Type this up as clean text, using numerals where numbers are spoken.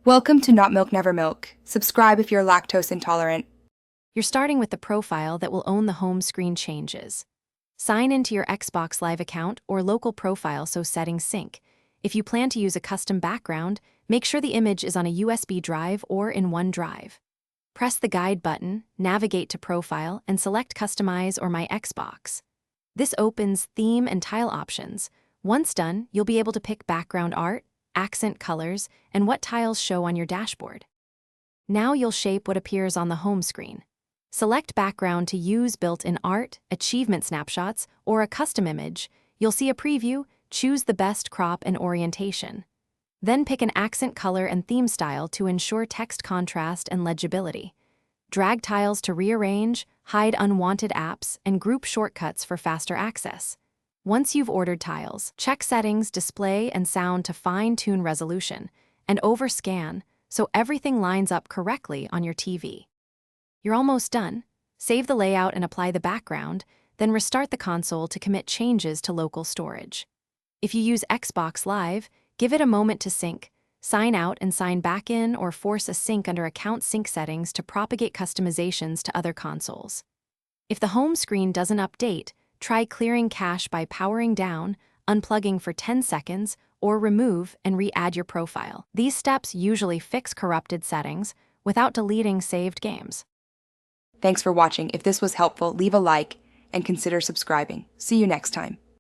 Welcome to Not Milk Never Milk. Subscribe if you're lactose intolerant. You're starting with the profile that will own the home screen changes. Sign into your Xbox Live account or local profile so settings sync. If you plan to use a custom background, make sure the image is on a USB drive or in OneDrive. Press the Guide button, navigate to Profile, and select Customize or My Xbox. This opens theme and tile options. Once done, you'll be able to pick background art, accent colors, and what tiles show on your dashboard. Now you'll shape what appears on the home screen. Select background to use built-in art, achievement snapshots, or a custom image. You'll see a preview, choose the best crop and orientation. Then pick an accent color and theme style to ensure text contrast and legibility. Drag tiles to rearrange, hide unwanted apps, and group shortcuts for faster access. Once you've ordered tiles, check settings, display, and sound to fine-tune resolution, and overscan so everything lines up correctly on your TV. You're almost done. Save the layout and apply the background, then restart the console to commit changes to local storage. If you use Xbox Live, give it a moment to sync. Sign out and sign back in or force a sync under Account Sync settings to propagate customizations to other consoles. If the home screen doesn't update, try clearing cache by powering down, unplugging for 10 seconds, or remove and re-add your profile. These steps usually fix corrupted settings without deleting saved games. Thanks for watching. If this was helpful, leave a like and consider subscribing. See you next time.